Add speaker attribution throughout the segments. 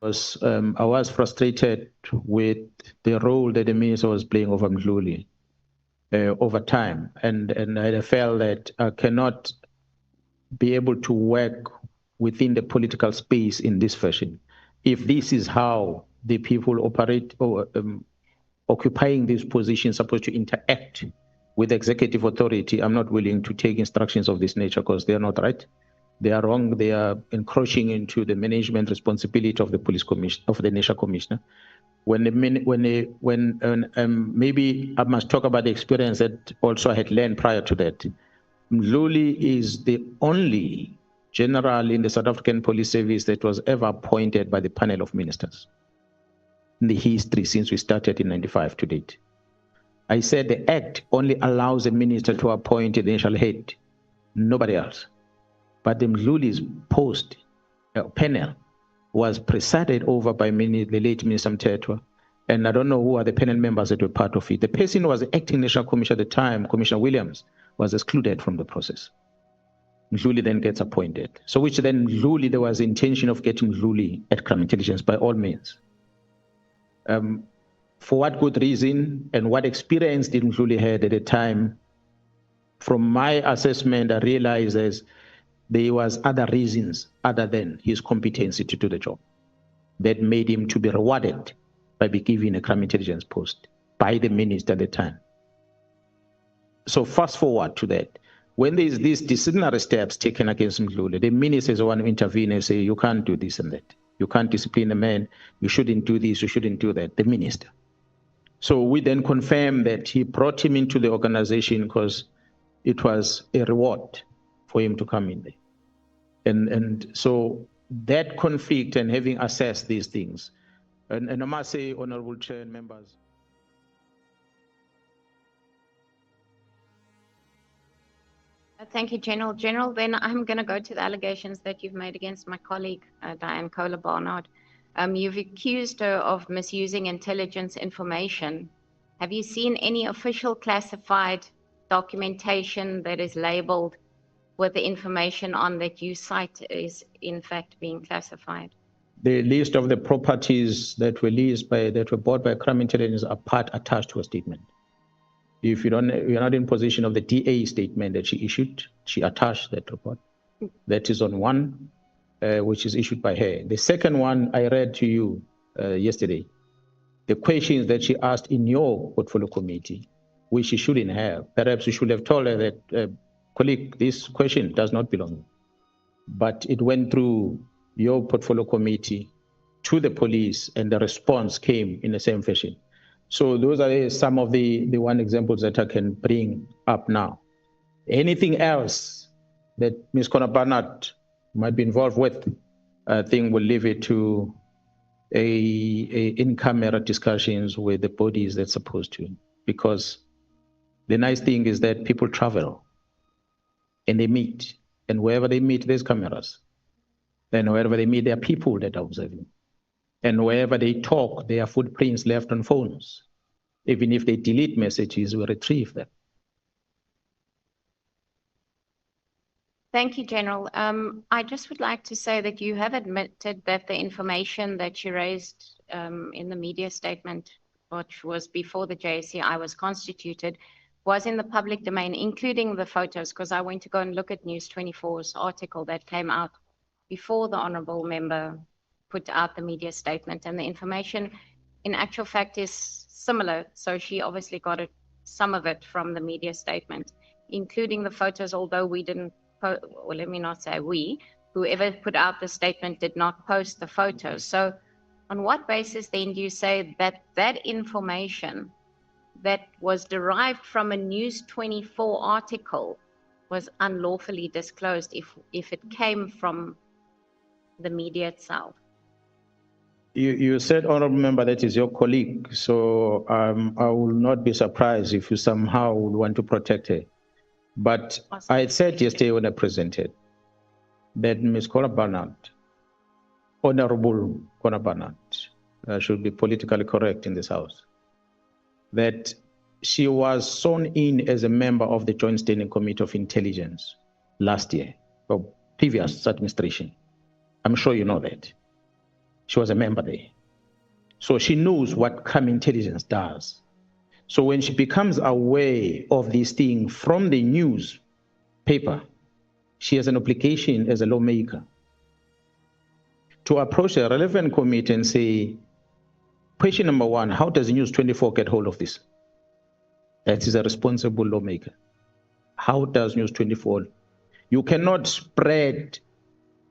Speaker 1: Because I was frustrated with the role that the minister was playing over Mdluli over time. And I felt that I cannot be able to work within the political space in this fashion. If this is how the people operate or occupying these positions supposed to interact with executive authority, I'm not willing to take instructions of this nature because they are not right. They are wrong. They are encroaching into the management responsibility of the police commission, of the national commissioner. Maybe I must talk about the experience that also I had learned prior to that. Mdluli is the only general in the South African Police Service that was ever appointed by the panel of ministers in the history since we started in 95 to date. I said the act only allows a minister to appoint the national head, nobody else. But the Mdluli's post panel was presided over by the late Minister Mthethwa, and I don't know who are the panel members that were part of it. The person who was the acting national commissioner at the time, Commissioner Williams, was excluded from the process. Mdluli then gets appointed. So which then Mdluli, there was the intention of getting Mdluli at crime intelligence by all means. For what good reason and what experience did Mdluli had at the time? From my assessment, I realized there was other reasons other than his competency to do the job that made him to be rewarded by being given a crime intelligence post by the minister at the time. So fast forward to that. When there's these disciplinary steps taken against Mdluli, the ministers want to intervene and say, you can't do this and that. You can't discipline a man. You shouldn't do this. You shouldn't do that. The minister. So we then confirmed that he brought him into the organization because it was a reward for him to come in there. And so that conflict and having assessed these things, and I must say, Honorable Chair and members.
Speaker 2: Thank you, General. General, then I'm going to go to the allegations that you've made against my colleague, Diane Kohler-Barnard. You've accused her of misusing intelligence information. Have you seen any official classified documentation that is labeled with the information on that you cite is in fact being classified?
Speaker 1: The list of the properties that were bought by crime intelligence are part attached to a statement. If you're not in possession of the DA statement that she issued, she attached that report. That is on one, which is issued by her. The second one I read to you yesterday. The questions that she asked in your portfolio committee, which she shouldn't have. Perhaps you should have told her that, colleague, this question does not belong. But it went through your portfolio committee to the police, and the response came in the same fashion. So those are some of the one examples that I can bring up now. Anything else that Ms. Mkhwanazi might be involved with, I think we'll leave it to in-camera discussions with the bodies that's supposed to. Because the nice thing is that people travel and they meet, and wherever they meet, there's cameras. And wherever they meet, there are people that are observing. And wherever they talk, there are footprints left on phones. Even if they delete messages, we retrieve them.
Speaker 2: Thank you, General. I just would like to say that you have admitted that the information that you raised in the media statement, which was before the JSCI was constituted, was in the public domain, including the photos, because I went to go and look at News 24's article that came out before the honourable member put out the media statement, and the information in actual fact is similar. So she obviously got some of it from the media statement, including the photos, although we didn't, or let me not say we, whoever put out the statement did not post the photos. So on what basis then do you say that that information that was derived from a News 24 article was unlawfully disclosed if it came from the media itself?
Speaker 1: You said, Honourable Member, that is your colleague, so I will not be surprised if you somehow would want to protect her. But awesome. I said yesterday when I presented that Ms. Kohler-Barnard, Honourable Kohler-Barnard, should be politically correct in this House, that she was sworn in as a member of the Joint Standing Committee of Intelligence last year, or previous administration. I'm sure you know that. She was a member there. So she knows what crime intelligence does. So when she becomes aware of this thing from the newspaper, she has an obligation as a lawmaker to approach a relevant committee and say, question number one, how does News 24 get hold of this? That is a responsible lawmaker. How does News 24? You cannot spread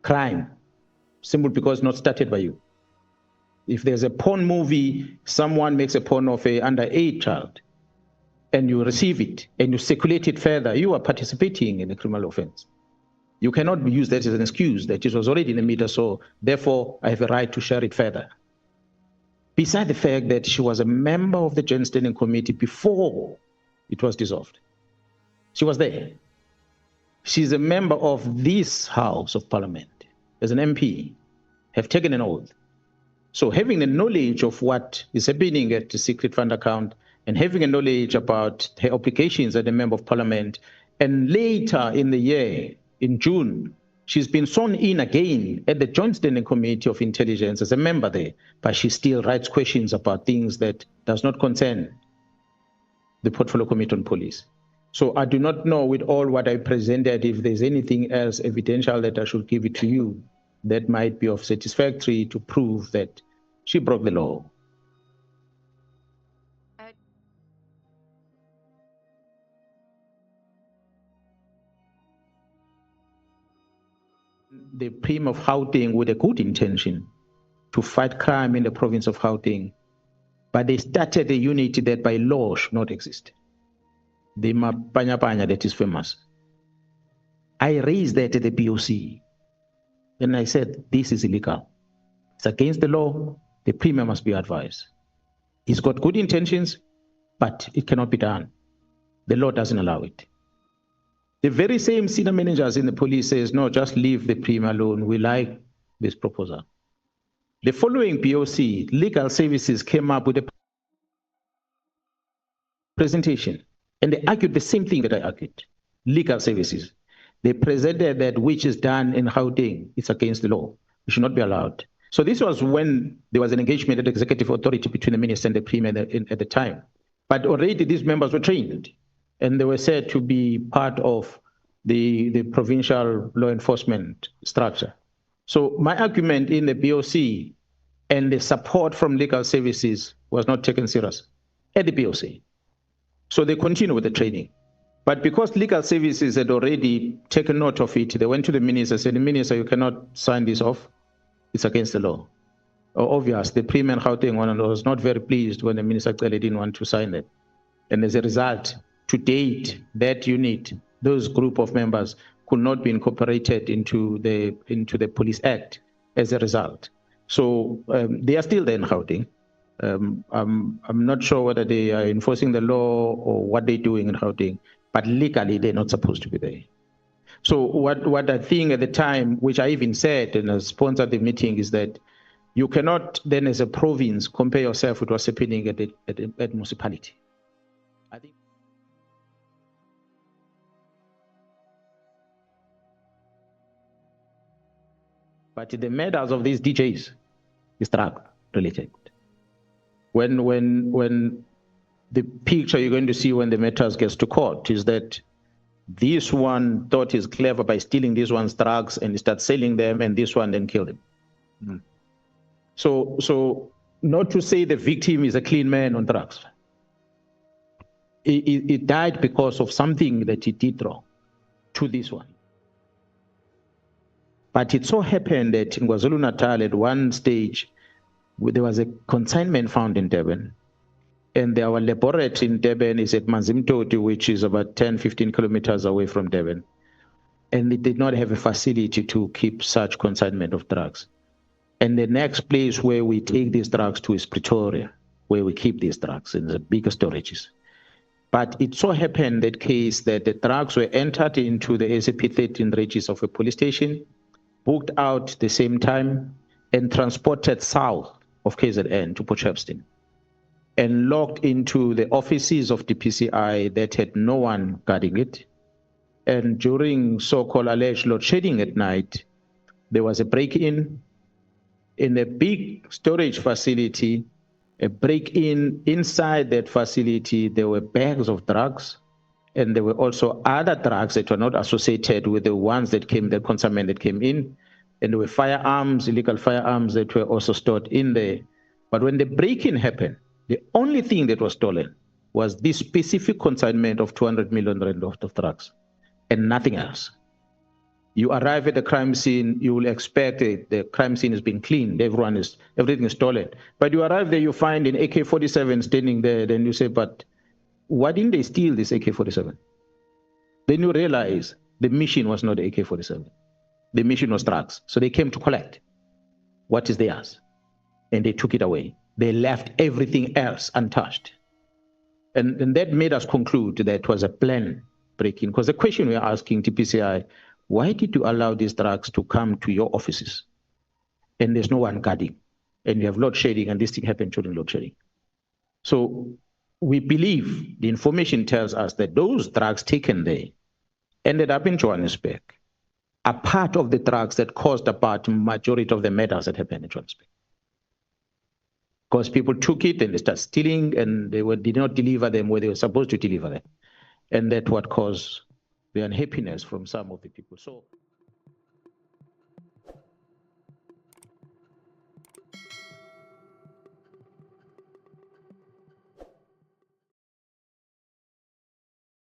Speaker 1: crime simply because it's not started by you. If there's a porn movie, someone makes a porn of an underage child, and you receive it and you circulate it further, you are participating in a criminal offense. You cannot use that as an excuse that it was already in the media, so therefore I have a right to share it further. Beside the fact that she was a member of the Joint Standing Committee before it was dissolved. She was there. She's a member of this House of Parliament as an MP, have taken an oath. So having the knowledge of what is happening at the secret fund account and having a knowledge about her obligations as a member of Parliament, and later in the year, in June, she's been sworn in again at the Joint Standing Committee of Intelligence as a member there, but she still writes questions about things that does not concern the Portfolio Committee on Police. So I do not know with all what I presented, if there's anything else evidential that I should give it to you that might be of satisfactory to prove that she broke the law. The Prim of Gauteng with a good intention to fight crime in the province of Gauteng, but they started a unit that by law should not exist. The Panyaza that is famous. I raised that at the POC, and I said, this is illegal. It's against the law. The Premier must be advised. He's got good intentions, but it cannot be done. The law doesn't allow it. The very same senior managers in the police says, no, just leave the Premier alone. We like this proposal. The following POC, legal services came up with a presentation, and they argued the same thing that I argued. Legal services. They presented that which is done in Gauteng, it's against the law. It should not be allowed. So this was when there was an engagement at the executive authority between the minister and the Premier at the time. But already these members were trained, and they were said to be part of the provincial law enforcement structure. So my argument in the BOC and the support from legal services was not taken serious at the BOC. So they continue with the training. But because legal services had already taken note of it, they went to the minister and said, the minister, you cannot sign this off. It's against the law. Obvious, the Premier and Gauteng one was not very pleased when the minister clearly didn't want to sign it. And as a result, to date, that unit, those group of members could not be incorporated into the Police Act as a result. So they are still there in Gauteng. I'm not sure whether they are enforcing the law or what they're doing in Gauteng, but legally they're not supposed to be there. So what I think at the time, which I even said and I sponsored the meeting, is that you cannot then as a province compare yourself with what's happening at the municipality. I think. But the matters of these DJs is drug related. When the picture you're going to see when the matters gets to court is that this one thought he's clever by stealing this one's drugs and he starts selling them, and this one then killed him. Mm. So not to say the victim is a clean man on drugs. He died because of something that he did wrong to this one. But it so happened that in KwaZulu-Natal at one stage, there was a consignment found in Durban. And our laboratory in Durban is at Manzimtoti, which is about 10, 15 kilometers away from Durban. And it did not have a facility to keep such consignment of drugs. And the next place where we take these drugs to is Pretoria, where we keep these drugs in the bigger storages. But it so happened that case that the drugs were entered into the SAP-13 register of a police station, booked out the same time, and transported south of KZN to Potchefstroom, and locked into the offices of the PCI that had no one guarding it. And during so-called alleged load shedding at night, there was a break-in, in a big storage facility, a break-in. Inside that facility, there were bags of drugs, and there were also other drugs that were not associated with the ones that came, the consignment that came in. And there were firearms, illegal firearms that were also stored in there. But when the break-in happened, the only thing that was stolen was this specific consignment of 200 million rand of drugs and nothing else. You arrive at the crime scene, you will expect it, the crime scene has been cleaned, everything is stolen. But you arrive there, you find an AK-47 standing there, then you say, but why didn't they steal this AK-47? Then you realize the mission was not the AK-47. The mission was drugs. So they came to collect what is theirs, and they took it away. They left everything else untouched. And that made us conclude that it was a plan break-in. Because the question we are asking TPCI, why did you allow these drugs to come to your offices and there's no one guarding, and you have load shedding, and this thing happened during load shedding? So we believe the information tells us that those drugs taken there ended up in Johannesburg are part of the drugs that caused about majority of the murders that happened in Johannesburg. Because people took it and they started stealing, and they did not deliver them where they were supposed to deliver them. And that's what caused the unhappiness from some of the people. So